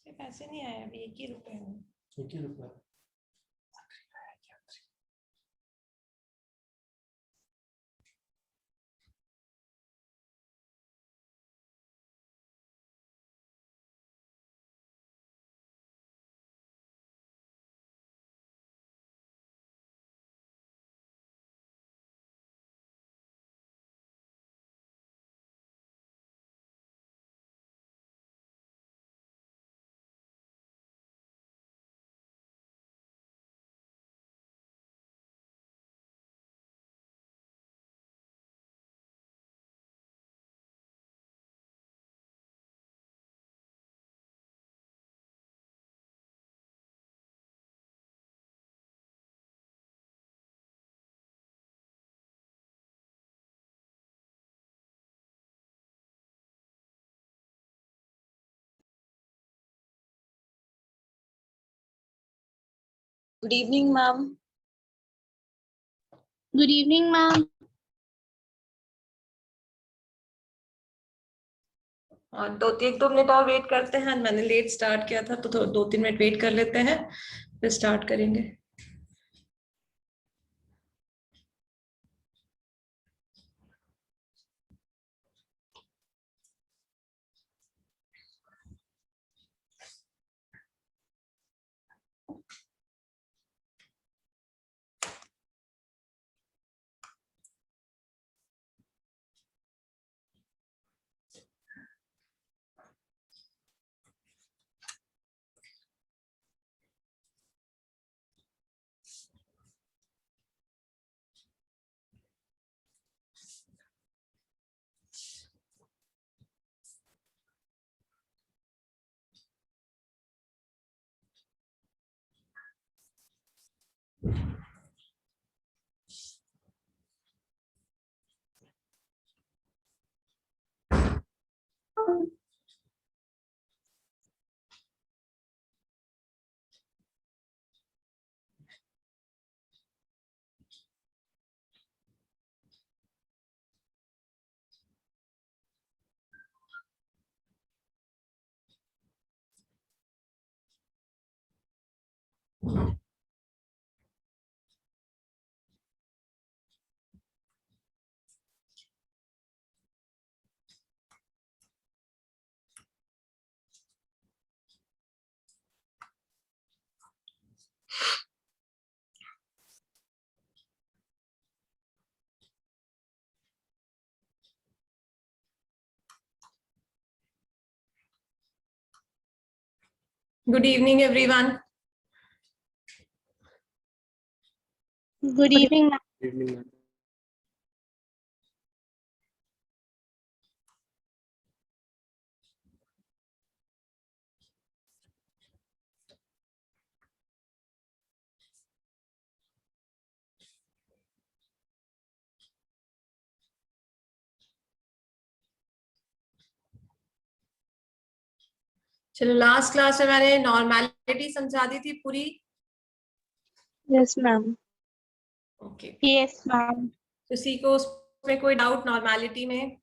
इसके पैसे नहीं आए अभी, 1 ही रुपए हैं। 1 ही रुपया। Good evening, ma'am. Good evening, ma'am. और 1-2 मिनट और वेट करते हैं। मैंने लेट स्टार्ट किया था तो 2-3 मिनट वेट कर लेते हैं, फिर स्टार्ट करेंगे। Good evening, everyone. Good evening, ma'am. Good evening, ma'am. चलो, लास्ट क्लास में मैंने नॉर्मैलिटी समझा दी थी पूरी। Yes, ma'am. Okay, Yes, ma'am. किसी को उसमें कोई डाउट नॉर्मैलिटी में?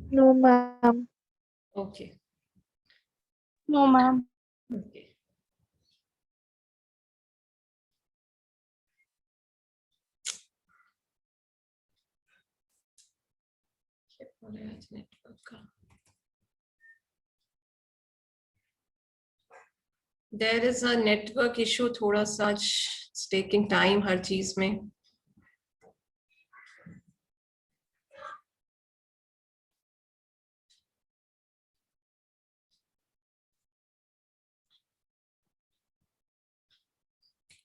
No, ma'am. Okay No, ma'am. Okay. Network का there is a network issue, थोड़ा सा टेकिंग टाइम हर चीज में।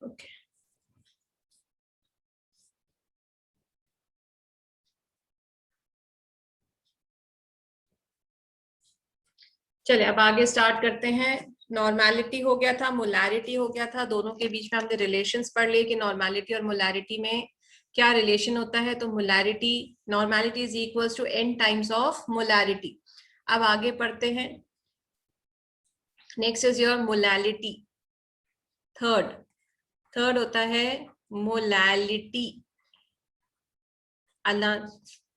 ओके, चलिए अब आगे स्टार्ट करते हैं। नॉर्मैलिटी हो गया था, मोलैरिटी हो गया था, दोनों के बीच में हमने रिलेशंस पढ़ लिए कि नॉर्मैलिटी और मोलैरिटी में क्या रिलेशन होता है। तो molarity, normality is equals to n times of molarity. अब आगे पढ़ते हैं। Next is your molality. Third होता है मोलैलिटी।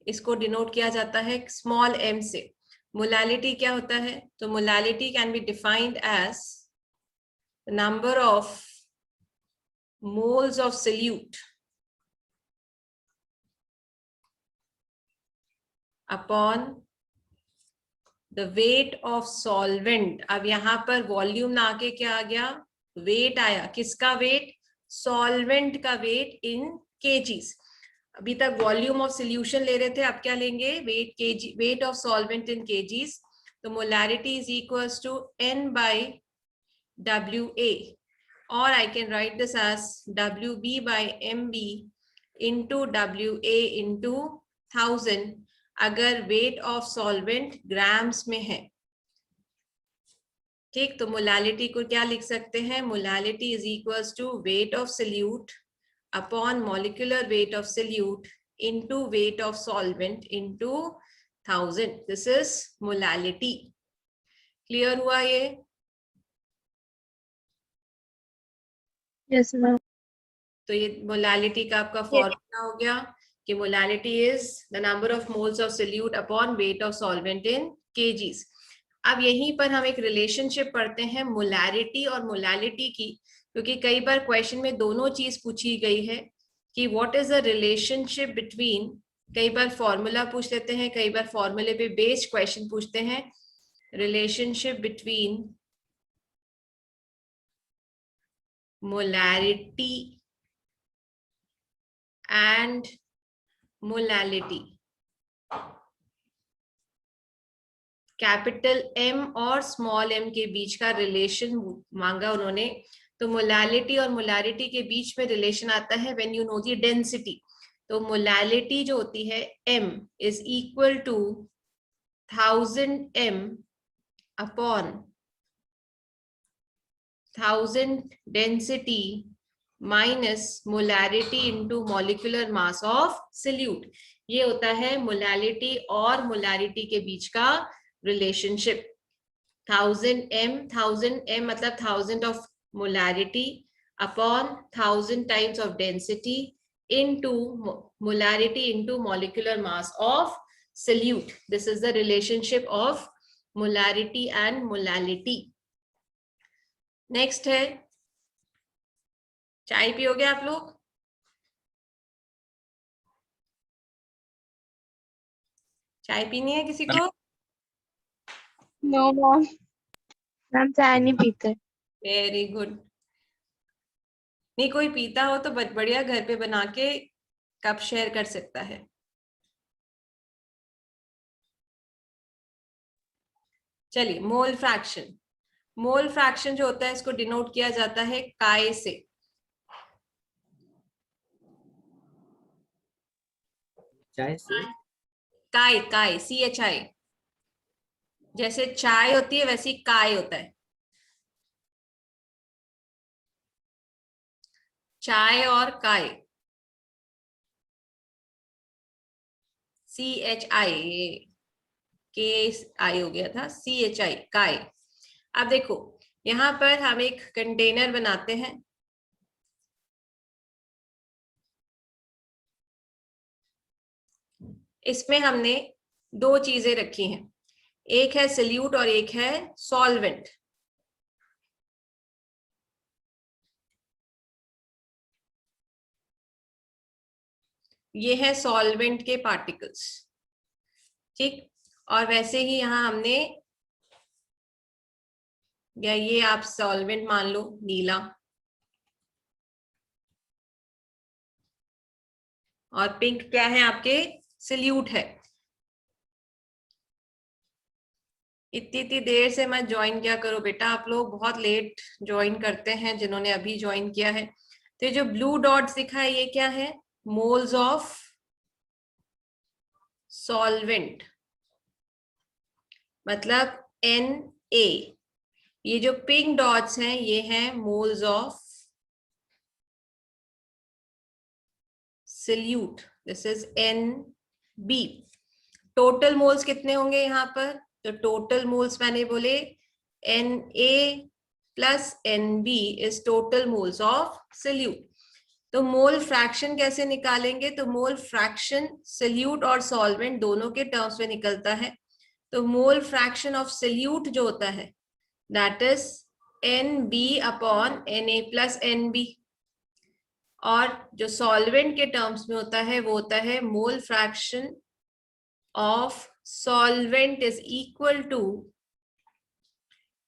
इसको डिनोट किया जाता है स्मॉल m से। मोलालिटी क्या होता है? तो molality can be defined as number of moles of solute upon the weight of solvent। अब यहां पर वॉल्यूम ना आके क्या आ गया? वेट आया। किसका वेट? सॉल्वेंट का वेट इन केजीज। अभी तक वॉल्यूम ऑफ सोल्यूशन ले रहे थे, अब क्या लेंगे? Weight KG, weight of solvent in KGs. तो molarity is equals to n by WA, or I can write this as WB by MB into WA into 1000 अगर वेट ऑफ सॉल्वेंट ग्राम्स में है। ठीक, तो मोलालिटी को क्या लिख सकते हैं? Molality is equals to weight of solute upon molecular weight of solute into weight of solvent into 1000। This is molality. Clear हुआ ये? Yes, ma'am. तो ये मोलालिटी का आपका फॉर्मूला हो गया कि molality is the number of moles of solute upon weight of solvent in KGs. अब यहीं पर हम एक रिलेशनशिप पढ़ते हैं मोलारिटी और मोलालिटी की, क्योंकि कई बार क्वेश्चन में दोनों चीज पूछी गई है कि what is the relationship between. कई बार फॉर्मूला पूछ लेते हैं, कई बार फॉर्मूले पे बेस्ड क्वेश्चन पूछते हैं। Relationship between molarity and molality. Capital M और स्मॉल m के बीच का रिलेशन मांगा उन्होंने। तो मोलालिटी और मोलारिटी के बीच में रिलेशन आता है when you know the density. तो मोलालिटी जो होती है m is equal to 1000 m upon 1000 density minus molarity into molecular mass of solute. ये होता है मोलालिटी और मोलारिटी के बीच का रिलेशनशिप। 1000 m मतलब 1000 of molarity upon 1000 times of density into molarity into molecular mass of solute. This is the relationship of molarity and molality. Next है, चाय पियोगे आप लोग? चाय पीनी है किसी को? No, ma'am. मैम चाय नहीं पीते। Very good. नहीं, कोई पीता हो तो बढ़िया घर पे बना के कप शेयर कर सकता है। चलिए, मोल फ्रैक्शन। मोल फ्रैक्शन जो होता है इसको डिनोट किया जाता है काय से। चाय से? काय, काय, CHI। जैसे चाय होती है वैसी काय होता है। चाय और काय, CHI, के आई हो गया था, CHI, काय। अब देखो, यहां पर हम एक कंटेनर बनाते हैं। इसमें हमने दो चीजें रखी हैं, एक है सोल्यूट और एक है सॉल्वेंट। ये है सॉल्वेंट के पार्टिकल्स। ठीक, और वैसे ही यहां हमने, या ये आप सॉल्वेंट मान लो नीला, और पिंक क्या है आपके? सोल्यूट है। इतनी देर से मैं ज्वाइन किया करो बेटा, आप लोग बहुत लेट ज्वाइन करते हैं जिन्होंने अभी ज्वाइन किया है। तो जो ब्लू डॉट्स दिखा है ये क्या है? मोल्स ऑफ सॉल्वेंट, मतलब Na। ये जो पिंक डॉट्स हैं ये हैं moles of solute. This is Nb। Total moles कितने होंगे यहाँ पर? तो टोटल मोल्स मैंने बोले Na plus Nb is total moles of solute. तो मोल फ्रैक्शन कैसे निकालेंगे? तो मोल फ्रैक्शन सोल्यूट और सॉल्वेंट दोनों के टर्म्स में निकलता है। तो मोल फ्रैक्शन ऑफ सोल्यूट जो होता है that is NB upon Na plus NB, और जो सॉल्वेंट के टर्म्स में होता है वो होता है mole fraction of solvent is equal to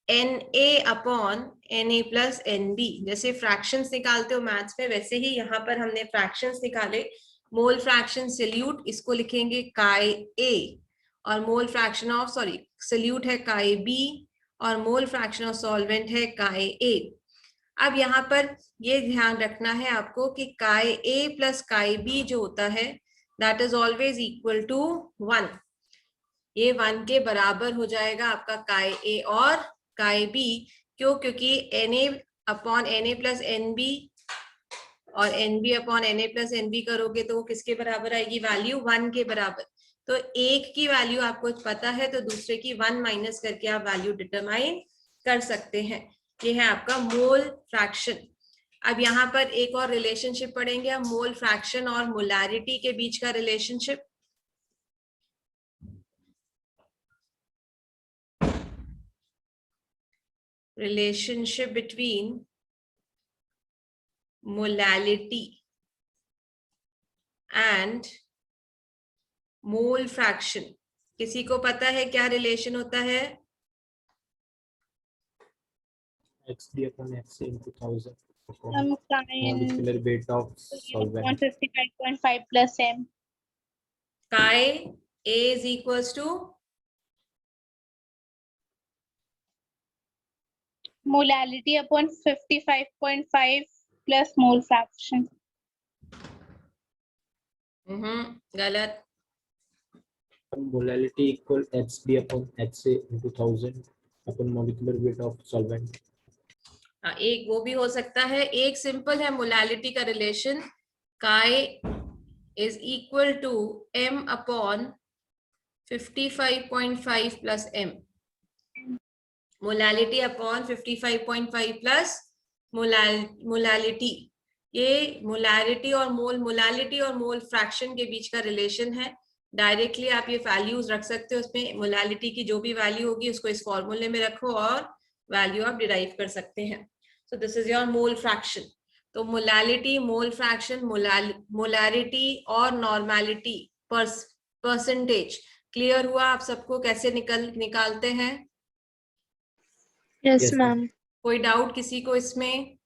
Na upon Na plus NB। जैसे फ्रैक्शंस निकालते हो मैथ्स में, वैसे ही यहाँ पर हमने फ्रैक्शंस निकाले। मोल फ्रैक्शन सोल्यूट, इसको लिखेंगे काई A, और मोल फ्रैक्शन ऑफ सोल्यूट है काई B, और मोल फ्रैक्शन ऑफ सॉल्वेंट है काई A। अब यहाँ पर ये ध्यान रखना है आपको कि काई A प्लस काई B जो होता है that is always equal to 1। ये 1 के बराबर हो जाएगा आपका काई A और काई B। क्यों? क्योंकि Na upon Na plus NB और NB upon Na plus NB करोगे तो वो किसके बराबर आएगी? वैल्यू 1 के बराबर। तो एक की वैल्यू आपको पता है तो दूसरे की 1 माइनस करके आप वैल्यू डिटरमाइन कर सकते हैं। ये है आपका मोल फ्रैक्शन। अब यहाँ पर एक और रिलेशनशिप पढ़ेंगे हम, मोल फ्रैक्शन और मोलैरिटी के बीच का relationship. Relationship between molality and mole fraction। किसी को पता है क्या रिलेशन होता है? XD upon XA into 1000 upon Some kind molecular weight of solvent. 155.5 plus M. Chi A is equals to Molality upon 55.5 plus mole fraction. गलत। Molality equal XD upon HA into 1000 upon molecular weight of solvent. एक वो भी हो सकता है। एक simple है molality का relation, chi is equal to M upon 55.5 plus M। Molality upon 55.5 plus molality. ये मोलैरिटी और मोल फ्रैक्शन के बीच का रिलेशन है। डायरेक्टली आप ये वैल्यूज रख सकते हो, उसमें मोलैलिटी की जो भी वैल्यू होगी उसको इस फॉर्मूले में रखो और वैल्यू आप डिराइव कर सकते हैं। So this is your mole fraction. तो मोलैलिटी, मोल फ्रैक्शन, मोलैरिटी और नॉर्मैलिटी परसेंटेज क्लियर हुआ आप सबको? कैसे निकालते हैं? Yes, Yes, ma'am. कोई डाउट किसी को इसमें?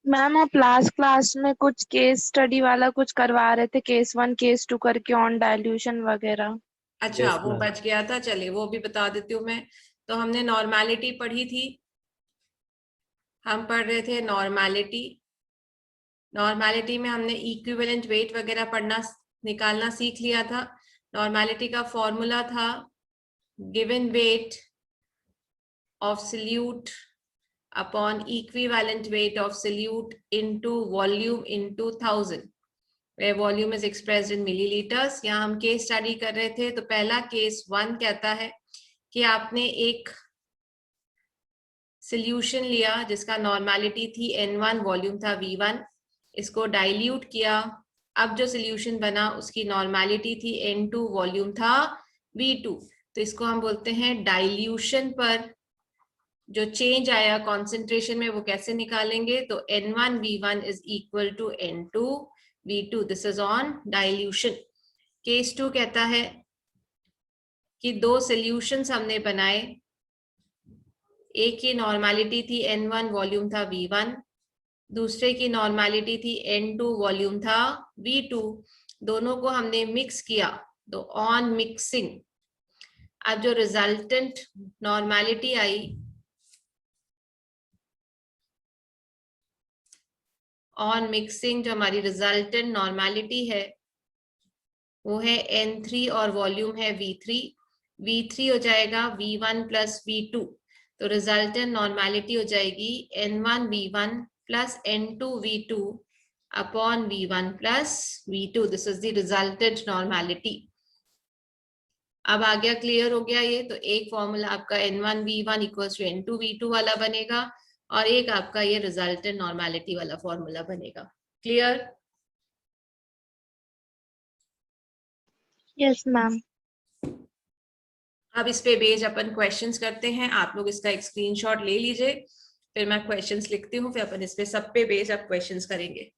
मैम आप लास्ट क्लास में कुछ केस स्टडी वाला कुछ करवा रहे थे, केस 1 केस 2 करके ऑन डाइल्यूशन वगैरह। अच्छा, Yes, वो ma'am. बच गया था। चलिए वो भी बता देती हूँ मैं। तो हमने नॉर्मैलिटी पढ़ी थी, हम पढ़ रहे थे नॉर्मैलिटी। नॉर्मैलिटी में हमने इक्विवेलेंट वेट वगैरह निकालना सीख लिया था। नॉर्मैलिटी का फॉर्मूला था given weight of solute upon equivalent weight of solute into volume into 1000, where volume is expressed in milliliters। यहाँ हम केस स्टडी कर रहे थे। तो पहला केस 1 कहता है कि आपने एक सॉल्यूशन लिया जिसका नॉर्मैलिटी थी N1, वॉल्यूम था V1, इसको डाइल्यूट किया। अब जो सॉल्यूशन बना उसकी नॉर्मैलिटी थी N2, वॉल्यूम था V2। तो इसको हम बोलते हैं डाइल्यूशन पर जो चेंज आया कॉन्सेंट्रेशन में वो कैसे निकालेंगे? तो N1 V1 is equal to N2 V2। This is on dilution. Case 2 कहता है कि दो सॉल्यूशंस हमने बनाए, एक की नॉर्मैलिटी थी N1, वॉल्यूम था V1, दूसरे की नॉर्मैलिटी थी N2, वॉल्यूम था V2। दोनों को हमने मिक्स किया। तो ऑन मिक्सिंग अब जो resultant normality I, on mixing जो हमारी रिजल्टेंट नॉर्मैलिटी है वो है N3 और वॉल्यूम है V3। V3 हो जाएगा V1 प्लस V2। तो रिजल्टेंट नॉर्मैलिटी हो जाएगी N1 V1 plus N2 V2 upon V1 plus V2। This is the resultant normality. अब आ गया, क्लियर हो गया ये? तो एक फॉर्मूला आपका N1 V1 equals to N2 V2 वाला बनेगा। और एक आपका ये रिजल्टेंट नॉर्मेलिटी वाला फॉर्मूला बनेगा। क्लियर? Yes ma'am. अब इस पे बेस्ड अपन क्वेश्चंस करते हैं। आप लोग इसका एक स्क्रीनशॉट ले लीजिए, फिर मैं क्वेश्चंस लिखती हूँ, फिर अपन इस पे सब पे बेस्ड अब क्वेश्चंस करेंगे।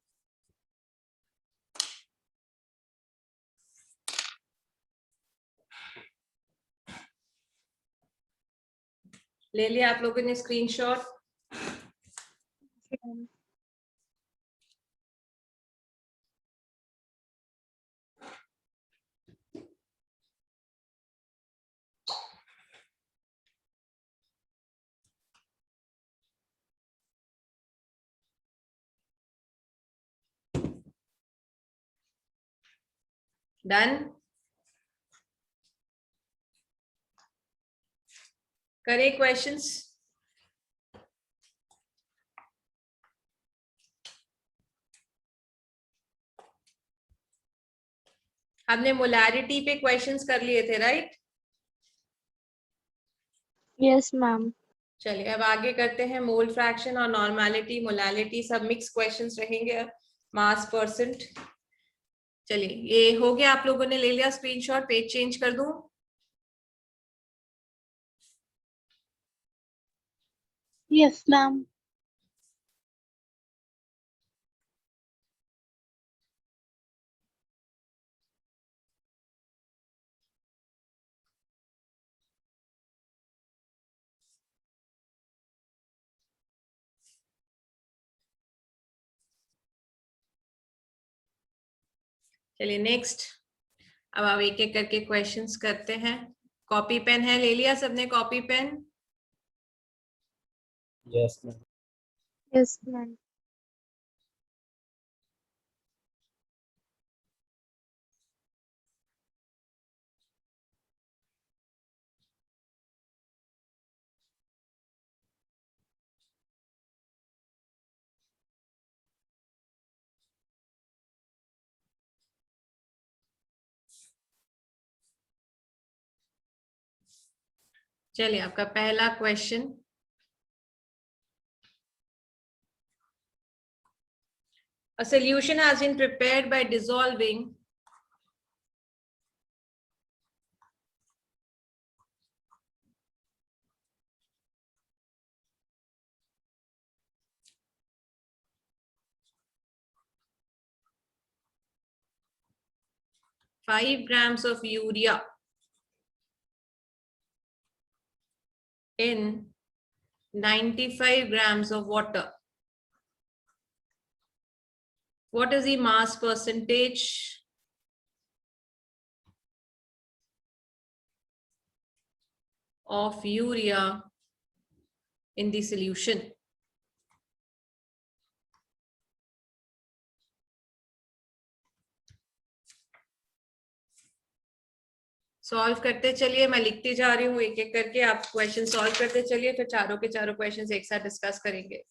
ले लिया आप लोगों ने स्क्रीनशॉट? डन? करे क्वेश्चंस? हमने मोलैरिटी पे क्वेश्चंस कर लिए थे, राइट? Yes ma'am. चलिए अब आगे करते हैं। मोल फ्रैक्शन और नॉर्मेलिटी, मोलैलिटी सब मिक्स क्वेश्चंस रहेंगे। मास परसेंट। चलिए ये हो गया, आप लोगों ने ले लिया स्क्रीनशॉट? पेज चेंज कर दूं? Yes, ma'am. चलिए नेक्स्ट। अब आप एक एक करके क्वेश्चंस करते हैं। कॉपी पेन है? ले लिया सबने copy pen? Yes, ma'am. Yes ma'am. चलिए आपका पहला question. A solution has been prepared by dissolving five grams of urea in 95 grams of water. What is the mass percentage of urea in the solution? Solve करते चलिए, मैं लिखती जा रही हूँ एक एक करके, आप क्वेश्चन सॉल्व करते चलिए, फिर चारों के चारों क्वेश्चंस एक साथ डिस्कस करेंगे।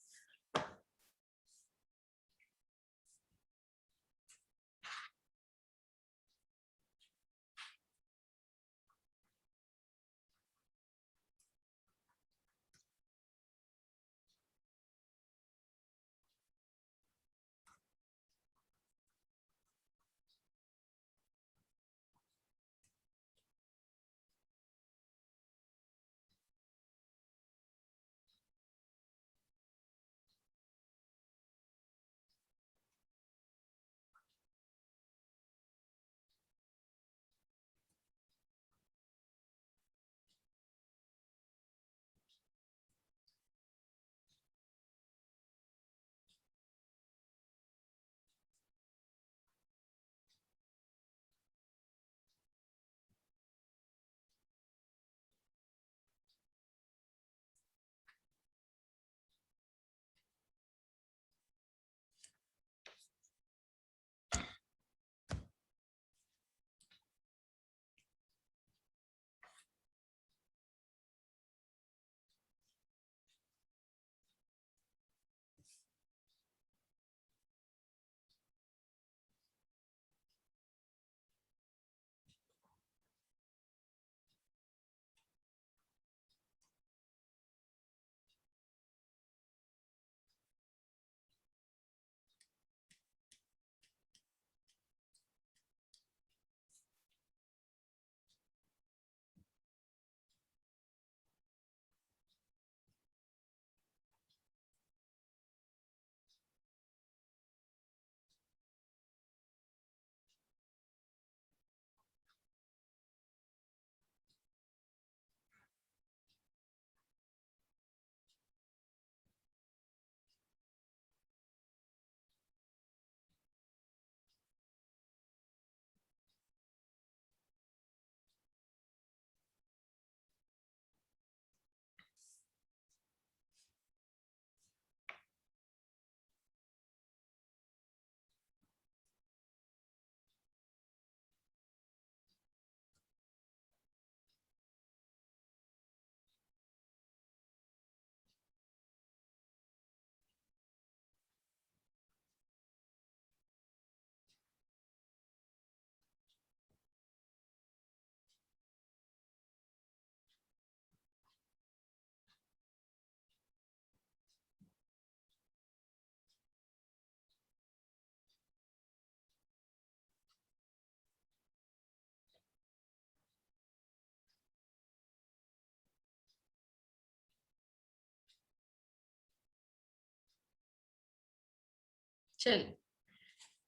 चल,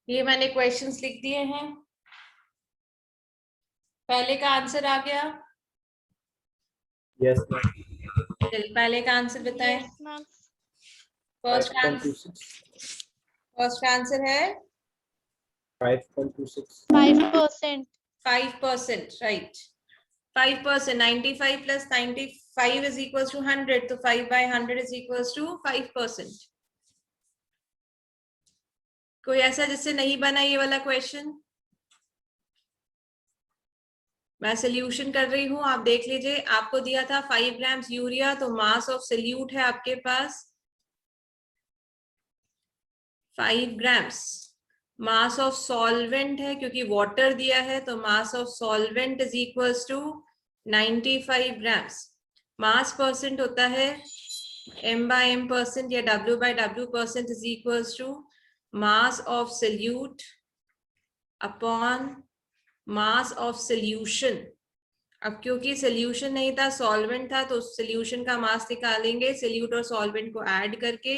ये मैंने क्वेश्चंस लिख दिए हैं। पहले का आंसर आ गया? Yes, ma'am. चल, पहले का आंसर बताएं। Yes, ma'am. First answer 5.26. है 5.26. 5%. 5%, right. 5%, 95 plus 95 is equals to 100, तो 5 by 100 is equals to 5%। कोई ऐसा जिससे नहीं बना ये वाला क्वेश्चन? मैं सोल्यूशन कर रही हूं, आप देख लीजिए। आपको दिया था 5 ग्राम्स यूरिया, तो मास ऑफ सोल्यूट है आपके पास 5 ग्राम्स। मास ऑफ सॉल्वेंट है, क्योंकि वाटर दिया है, तो mass of solvent is equals to 95 grams. Mass percent होता है m/m% या W/W% is equals to mass of solute upon mass of solution. अब क्योंकि सोल्यूशन नहीं था, सॉल्वेंट था, तो सोल्यूशन का मास निकालेंगे सोल्यूट और सॉल्वेंट को ऐड करके,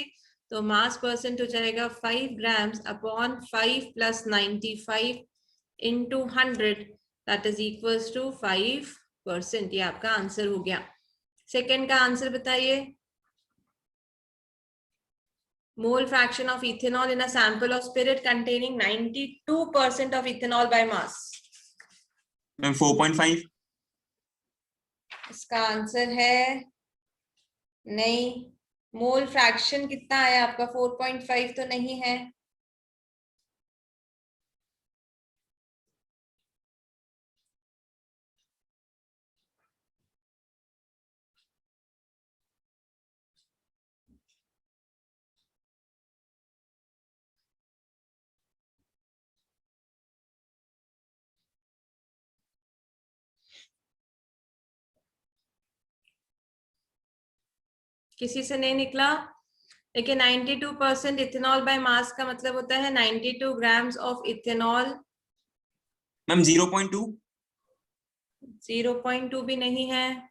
तो मास परसेंट हो जाएगा 5 grams upon 5 plus 95 into 100, that is equals to 5%। ये आपका आंसर हो गया। सेकेंड का आंसर बताइए। मोल fraction of ethanol in a sample of spirit containing 92% of ethanol by mass. 4.5। इसका आंसर है नहीं। मोल फ्रैक्शन कितना आया आपका? 4.5 तो नहीं है। किसी से नहीं निकला? देखिए 92% इथेनॉल बाय मास का मतलब होता है 92 ग्राम्स ऑफ इथेनॉल। मैम 0.2। 0.2 भी नहीं है।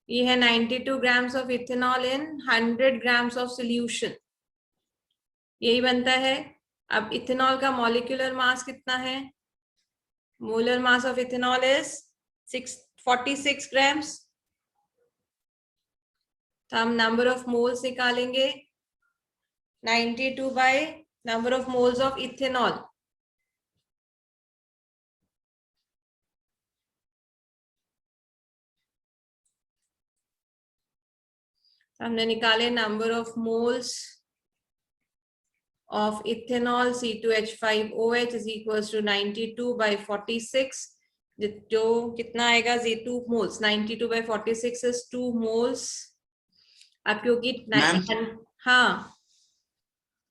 ये है 92 grams of ethanol in 100 grams of solution, यही बनता है। अब इथेनॉल का मॉलिक्यूलर मास कितना है? Molar mass of ethanol is 46 grams. तो हम नंबर ऑफ मोल्स निकालेंगे 92 by number of moles of ethanol. हमने निकाले number of moles of ethanol C2H5OH is equals to 92 by 46, जो कितना आएगा? 2 moles। 92 by 46 is 2 moles। अब क्योंकि हाँ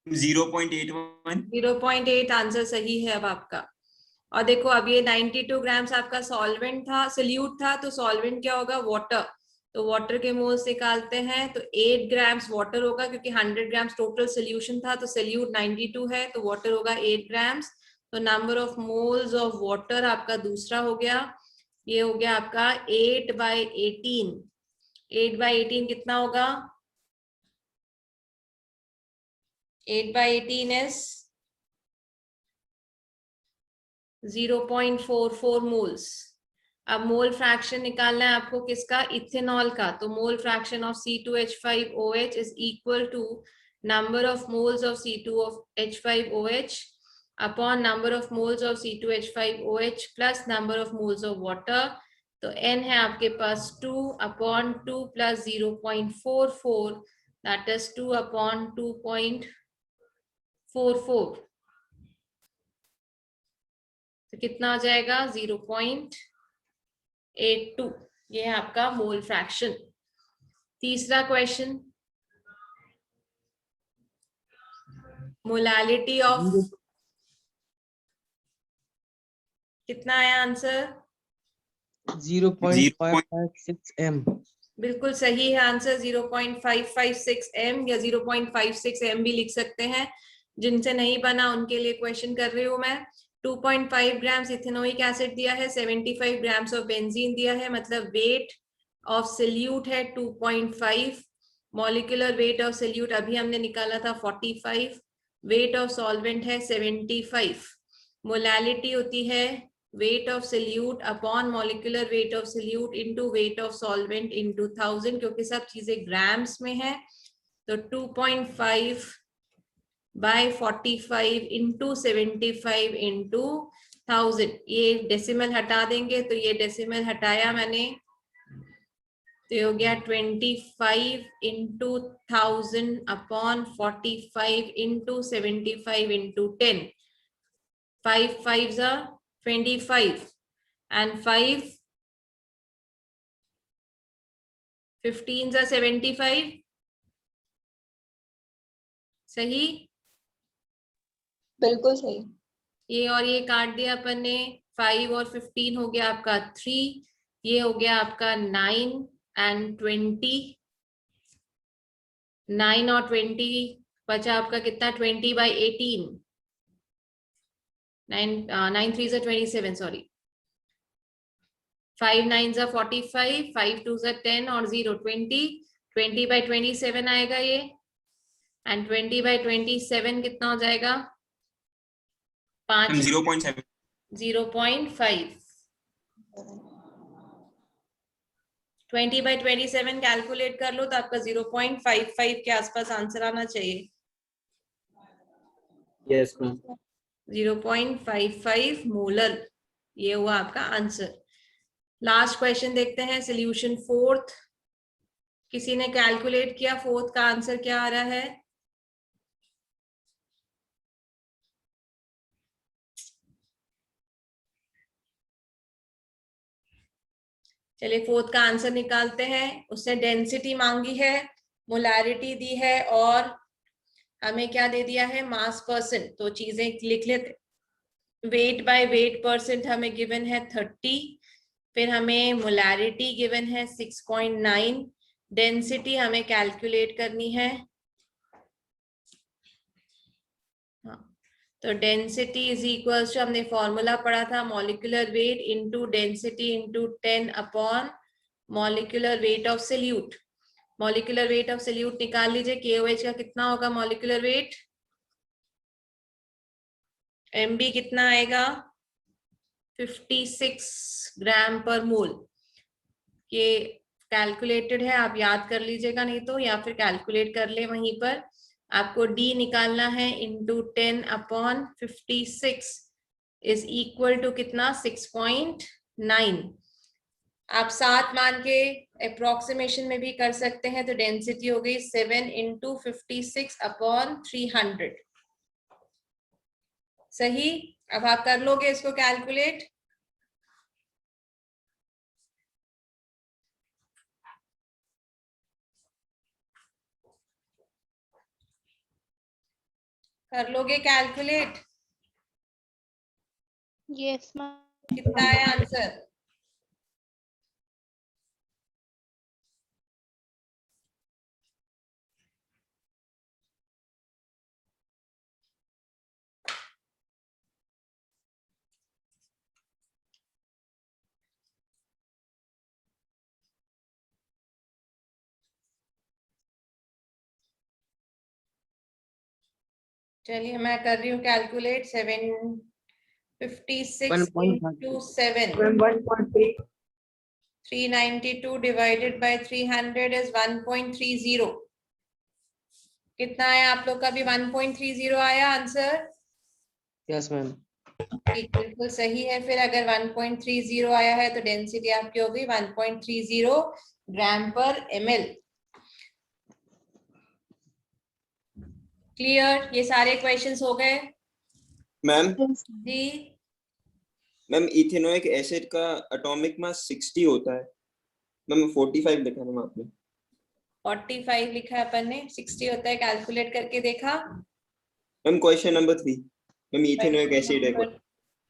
0.81। 0.8 आंसर सही है अब आपका। और देखो अब ये 92 ग्राम्स आपका सॉल्वेंट था, सोल्यूट था, तो सॉल्वेंट क्या होगा? वाटर। तो वाटर के मोल्स निकालते हैं, तो 8 ग्राम्स वाटर होगा, क्योंकि 100 ग्राम्स टोटल सोल्यूशन था, तो सोल्यूट 92 है, तो वाटर होगा 8 ग्राम्स। तो number of moles of water आपका दूसरा हो गया। ये हो गया आपका 8/18। 8/18 कितना होगा? 8/18 is 0.44 मोल्स। अब मोल फ्रैक्शन निकालना है आपको किसका? इथेनॉल का। तो mole fraction of C2H5OH is equal to number of moles of C2H5OH upon number of moles of C2H5OH plus number of moles of water. तो n है आपके पास 2/2 प्लस 0.44, दैट इज 2/2.44। तो कितना आ जाएगा? 0.82। ये है आपका मोल फ्रैक्शन। तीसरा क्वेश्चन, मोलालिटी ऑफ, कितना आया आंसर? 0.556 m। बिल्कुल सही है आंसर, 0.556 m या 0.56 m भी लिख सकते हैं। जिनसे नहीं बना उनके लिए क्वेश्चन कर रही हूं मैं। 2.5 ग्राम्स इथेनोइक एसिड दिया है, 75 ग्राम्स ऑफ बेंजीन दिया है, मतलब वेट ऑफ सोल्यूट है 2.5, मॉलिक्यूलर वेट ऑफ सोल्यूट अभी हमने निकाला था 45, वेट ऑफ सॉल्वेंट है 75, मोलालिटी होती है wait of solute upon molecular weight of solute into wait of solvent into 1000, क्योंकि सब चीजें ग्राम्स में है, तो 2.5 बाय 45 इंटू 75 इंटू 1000, ये डेसिमल हटा देंगे, तो ये डेसिमल हटाया मैंने, तो ये हो गया 25 into 1000 upon 45 into 75 into 10, 5 5s are 25 and 5 15s are 75, सही? बिल्कुल सही। ये और ये काट दिया अपन ने, 5 और 15 हो गया आपका 3, ये हो गया आपका 9 and 20, 9 और 20 बचा आपका कितना, 20/18, 9 3s are 27, sorry, 5 9s are 45, 5 2s are 10 और 0 20, 20/27 आएगा ये, एंड 20/27 कितना हो जाएगा, 5 0.7 0.5, 20/27 कैलकुलेट कर लो तो आपका 0.55 के आसपास आंसर आना चाहिए। Yes, ma'am. 0.55 मोलर, ये हुआ आपका आंसर। लास्ट क्वेश्चन देखते हैं, सोल्यूशन फोर्थ। किसी ने कैलकुलेट किया फोर्थ का आंसर क्या आ रहा है? चलिए फोर्थ का आंसर निकालते हैं। उसने डेंसिटी मांगी है, मोलारिटी दी है और हमें क्या दे दिया है, मास परसेंट। तो चीजें लिख लेते, वेट बाय वेट परसेंट हमें गिवन है 30, फिर हमें मोलारिटी गिवन है 6.9, डेंसिटी हमें कैलकुलेट करनी है। हाँ, तो डेंसिटी इज इक्वल्स टू, हमने फॉर्मूला पढ़ा था, molecular weight into density into 10 upon molecular weight of solute. Molecular weight of solute निकाल लीजिए, KOH का कितना होगा मॉलिक्यूलर वेट, MB कितना आएगा, 56 ग्राम पर मोल। ये कैलकुलेटेड है, आप याद कर लीजिएगा, नहीं तो या फिर कैलकुलेट कर ले वहीं पर। आपको D निकालना है, into 10 upon 56 is equal to कितना, 6.9। आप 7 मान के अप्रोक्सीमेशन में भी कर सकते हैं, तो डेंसिटी हो गई 7 इंटू 56 अपॉन 300, सही? अब आप कर लोगे इसको कैलकुलेट, कर लोगे कैलकुलेट? Yes, ma'am. कितना है आंसर? चलिए मैं कर रही हूँ calculate, 756 into 7, 392 divided by 300 is 1.30। कितना है आप लोग का भी 1.30 आया आंसर? Yes ma'am. ठीक, बिल्कुल सही है। फिर अगर 1.30 आया है तो डेंसिटी आपकी हो गई 1.30 ग्राम पर ml। क्लियर? ये सारे क्वेश्चंस हो गए मैम? जी। मैम इथेनोइक एसिड का एटॉमिक मास 60 होता है मैम, 45 लिखा है आपने। 45 लिखा है अपन ने, 60 होता है, कैलकुलेट करके देखा ma'am question number 3 ma'am, ethanoic acid है।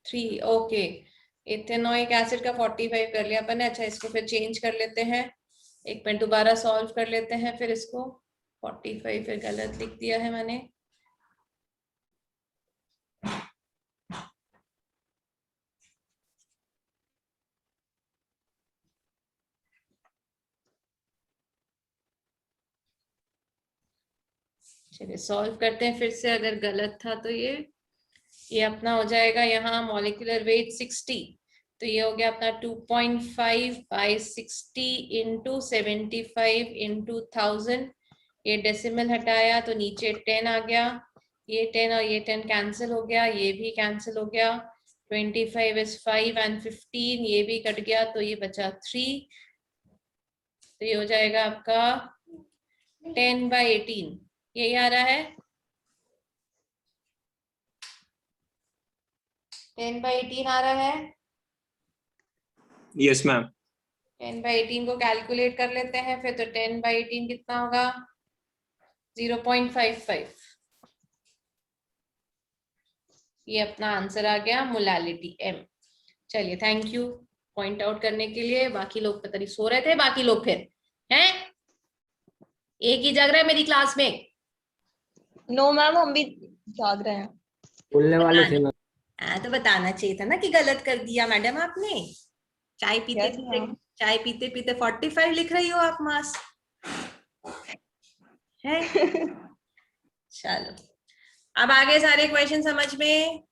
3, ओके। इथेनोइक एसिड का 45 कर लिया अपन ने। अच्छा, इसको फिर चेंज कर लेते हैं, एक मिनट दोबारा सॉल्व कर लेते हैं। फिर इसको 45 फिर गलत लिख दिया है मैंने। चलिए सॉल्व करते हैं फिर से, अगर गलत था तो ये अपना हो जाएगा यहाँ मॉलिक्यूलर वेट 60, तो ये हो गया अपना 2.5 बाई 60 इंटू 75 इंटू 1000, ये डेसिमल हटाया तो नीचे 10 आ गया, ये 10 और ये 10 कैंसिल हो गया, ये भी कैंसिल हो गया, 25 is 5 and 15, ये भी कट गया तो ये बचा 3, तो ये हो जाएगा आपका 10 by 18, यही आ रहा है 10 by 18 आ रहा है। Yes ma'am. 10 by 18 को कैलकुलेट कर लेते हैं फिर, तो 10 by 18 कितना होगा 0.55, ये अपना आंसर आ गया मोलालिटी M। चलिए थैंक यू पॉइंट आउट करने के लिए। बाकी लोग पता नहीं सो रहे थे, बाकी लोग फिर हैं एक ही जग रहा है मेरी क्लास में। नो मैम, हम भी जाग रहे हैं। बोलने वाले थे मैम। तो बताना चाहिए था ना कि गलत कर दिया मैडम आपने। चाय पीते Yes, पीते ma'am. चाय पीते पीते 45 लिख रही हो आप मास है। चलो अब आगे सारे क्वेश्चन समझ में।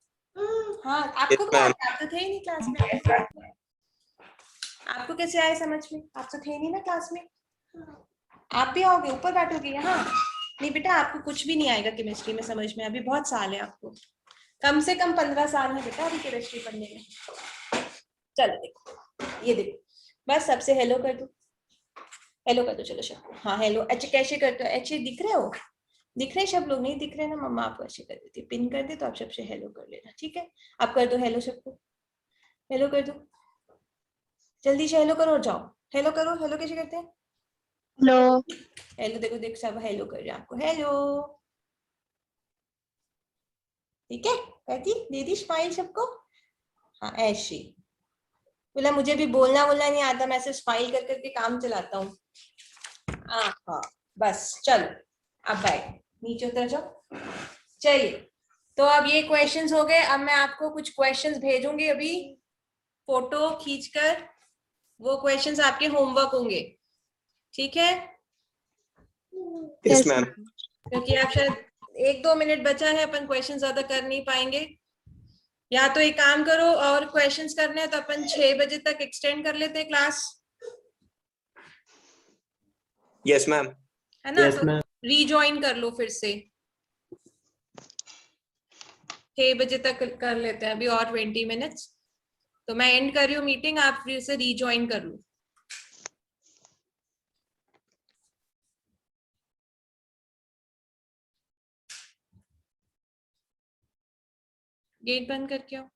हाँ आपको Yes, क्या ma'am. आप तो थे ही नहीं क्लास में, आपको कैसे आए समझ में, आप तो थे नहीं ना क्लास में। आप भी आओगे ऊपर बैठोगे यहाँ। नहीं बेटा आपको कुछ भी नहीं आएगा केमिस्ट्री में समझ में, अभी बहुत साल है आपको, कम से कम 15 साल है बेटा अभी केमिस्ट्री पढ़ने में। चलो देखो ये देखो, बस सबसे हेलो कर दो, हेलो कर दो चलो सबको। हाँ हेलो, अच्छे कैसे करते हो, अच्छे दिख रहे हो, दिख रहे सब लोग, नहीं दिख रहे ना मम्मा आपको ऐसे कर देती, पिन कर दे तो आप सबसे हेलो कर लेना, ठीक है। आप कर दो हेलो सबको, हेलो कर दो जल्दी से, हेलो करो और जाओ, हेलो करो। हेलो कैसे करते हैं, हेलो। हेलो देखो देख सब हेलो कर रहे हैं आपको, हेलो ठीक है। कहती दीदी स्माइल सबको, हाँ ऐसे बोला, मुझे भी बोलना नहीं आता, मैं सिर्फ स्माइल कर करके काम चलाता हूँ। हाँ बस चलो अब बैठ नीचे उतर जाओ। चलिए तो अब ये क्वेश्चंस हो गए, अब मैं आपको कुछ क्वेश्चंस भेजूंगी अभी फोटो खींचकर, वो क्वेश्चंस आपके होमवर्क होंगे, ठीक है। Yes ma'am. क्योंकि आप शायद 1-2 मिनट बचा है, अपन क्वेश्चन ज्यादा कर नहीं पाएंगे, या तो एक काम करो और क्वेश्चंस करने हैं तो अपन 6 बजे तक एक्सटेंड कर लेते हैं क्लास, यस मैम। है ना। यस तो मैम। रीजॉइन कर लो फिर से, 6 बजे तक कर लेते हैं, अभी और 20 मिनट्स। तो मैं एंड कर रही हूँ मीटिंग, आप फिर से रीजॉइन कर लो। गेट बंद करके आओ।